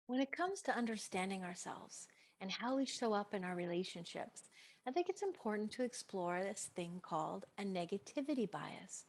When it comes to understanding ourselves and how we show up in our relationships, I think it's important to explore this thing called a negativity bias.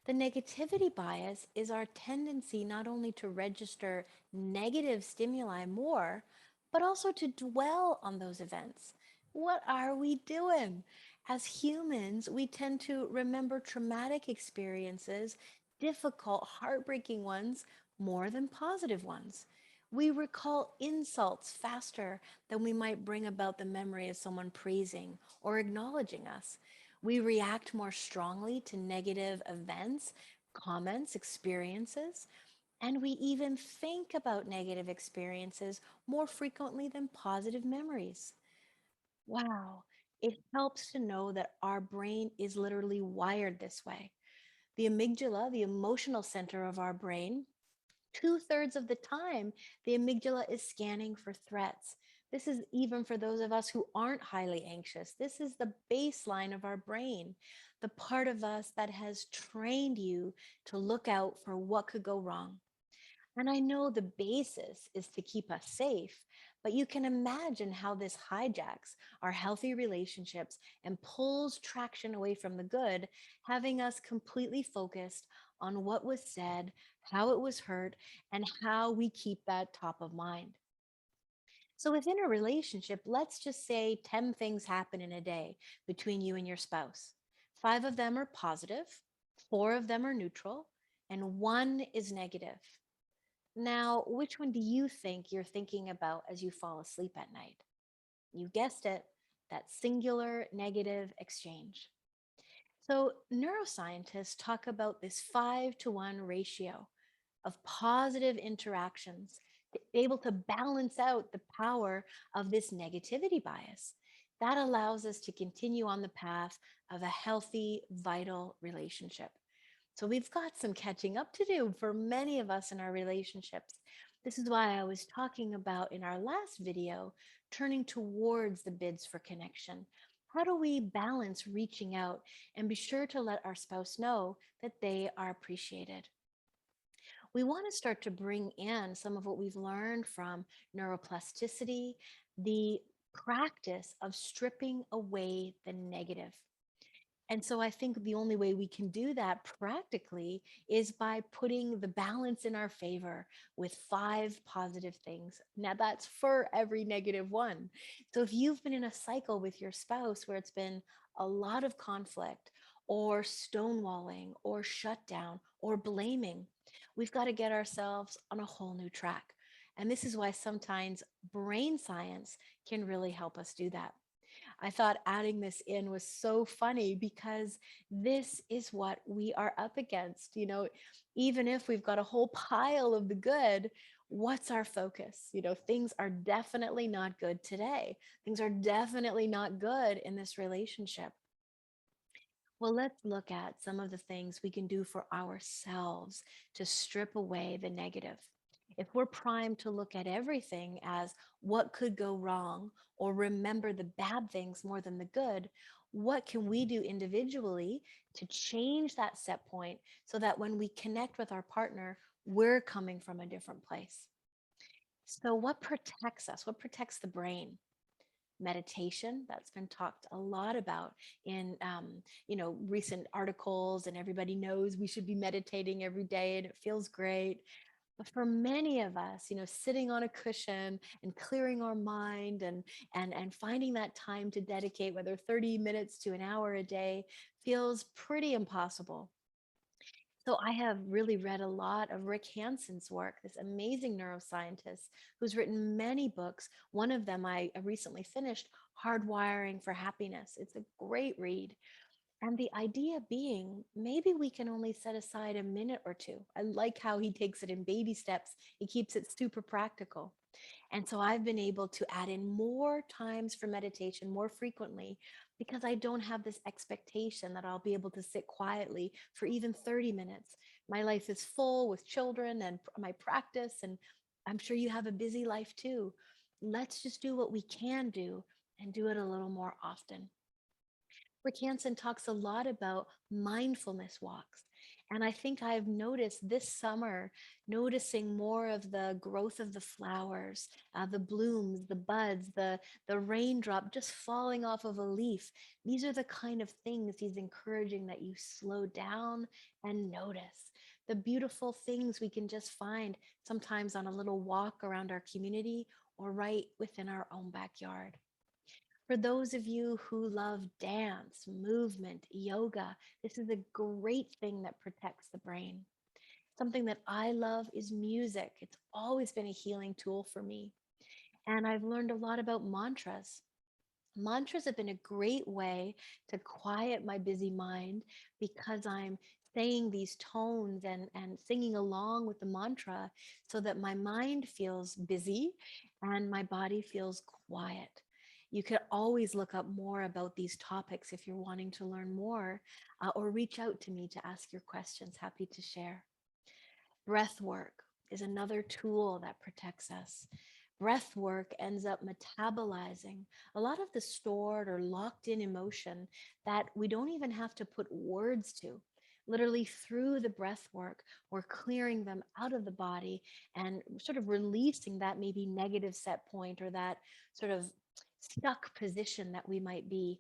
The negativity bias is our tendency not only to register negative stimuli more, but also to dwell on those events. What are we doing? As humans, we tend to remember traumatic experiences, difficult, heartbreaking ones, more than positive ones. We recall insults faster than we might bring about the memory of someone praising or acknowledging us. We react more strongly to negative events, comments, experiences, and we even think about negative experiences more frequently than positive memories. Wow, it helps to know that our brain is literally wired this way. The amygdala, the emotional center of our brain, two-thirds of the time, the amygdala is scanning for threats. This is even for those of us who aren't highly anxious. This is the baseline of our brain, the part of us that has trained you to look out for what could go wrong. And I know the basis is to keep us safe, but you can imagine how this hijacks our healthy relationships and pulls traction away from the good, having us completely focused on what was said, how it was heard, and how we keep that top of mind. So within a relationship, let's just say 10 things happen in a day between you and your spouse. Five of them are positive, four of them are neutral, and one is negative. Now, which one do you think you're thinking about as you fall asleep at night? You guessed it, that singular negative exchange. So, neuroscientists talk about this 5-to-1 ratio of positive interactions, able to balance out the power of this negativity bias. That allows us to continue on the path of a healthy, vital relationship. So we've got some catching up to do for many of us in our relationships. This is why I was talking about in our last video, turning towards the bids for connection. How do we balance reaching out and be sure to let our spouse know that they are appreciated? We want to start to bring in some of what we've learned from neuroplasticity, the practice of stripping away the negative. And so I think the only way we can do that practically is by putting the balance in our favor with five positive things. Now, that's for every negative one. So if you've been in a cycle with your spouse where it's been a lot of conflict or stonewalling or shutdown or blaming, we've got to get ourselves on a whole new track. And this is why sometimes brain science can really help us do that. I thought adding this in was so funny because this is what we are up against. Even if we've got a whole pile of the good, what's our focus? Things are definitely not good today. Things are definitely not good in this relationship. Well, let's look at some of the things we can do for ourselves to strip away the negative. If we're primed to look at everything as what could go wrong or remember the bad things more than the good, what can we do individually to change that set point so that when we connect with our partner, we're coming from a different place? So, what protects us? What protects the brain? Meditation, that's been talked a lot about in recent articles, and everybody knows we should be meditating every day and it feels great. But for many of us, sitting on a cushion and clearing our mind and finding that time to dedicate, whether 30 minutes to an hour a day, feels pretty impossible. So I have really read a lot of Rick Hanson's work, this amazing neuroscientist who's written many books. One of them I recently finished, Hardwiring for Happiness. It's a great read. And the idea being, maybe we can only set aside a minute or two. I like how he takes it in baby steps. He keeps it super practical. And so I've been able to add in more times for meditation more frequently because I don't have this expectation that I'll be able to sit quietly for even 30 minutes. My life is full with children and my practice, and I'm sure you have a busy life too. Let's just do what we can do and do it a little more often. Rick Hansen talks a lot about mindfulness walks. And I think I've noticed this summer, noticing more of the growth of the flowers, the blooms, the buds, the raindrop just falling off of a leaf. These are the kind of things he's encouraging that you slow down and notice. The beautiful things we can just find sometimes on a little walk around our community or right within our own backyard. For those of you who love dance, movement, yoga, this is a great thing that protects the brain. Something that I love is music. It's always been a healing tool for me. And I've learned a lot about mantras. Mantras have been a great way to quiet my busy mind because I'm saying these tones and singing along with the mantra so that my mind feels busy and my body feels quiet. You could always look up more about these topics if you're wanting to learn more, or reach out to me to ask your questions. Happy to share. Breath work is another tool that protects us. Breath work ends up metabolizing a lot of the stored or locked in emotion that we don't even have to put words to. Literally, through the breath work, we're clearing them out of the body and sort of releasing that maybe negative set point or that sort of stuck position that we might be,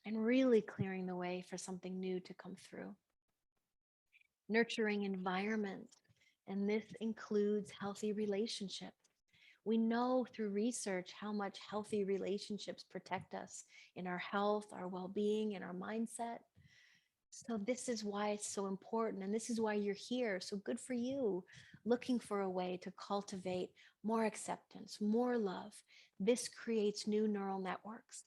and really clearing the way for something new to come through. Nurturing environments, and this includes healthy relationships. We know through research how much healthy relationships protect us in our health, our well being, and our mindset. So, this is why it's so important. And this is why you're here. So, good for you, looking for a way to cultivate more acceptance, more love. This creates new neural networks.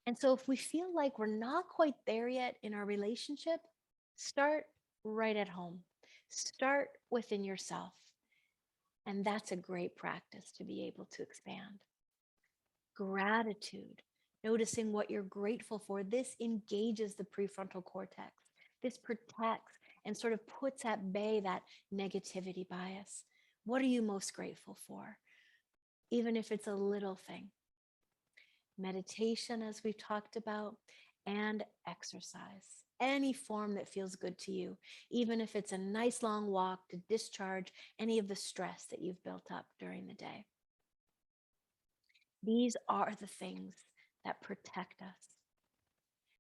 And so, if we feel like we're not quite there yet in our relationship, start right at home. Start within yourself. And that's a great practice to be able to expand. Gratitude, noticing what you're grateful for. This engages the prefrontal cortex. This protects and sort of puts at bay that negativity bias. What are you most grateful for? Even if it's a little thing. Meditation, as we've talked about, and exercise. Any form that feels good to you, even if it's a nice long walk to discharge any of the stress that you've built up during the day. These are the things that protect us.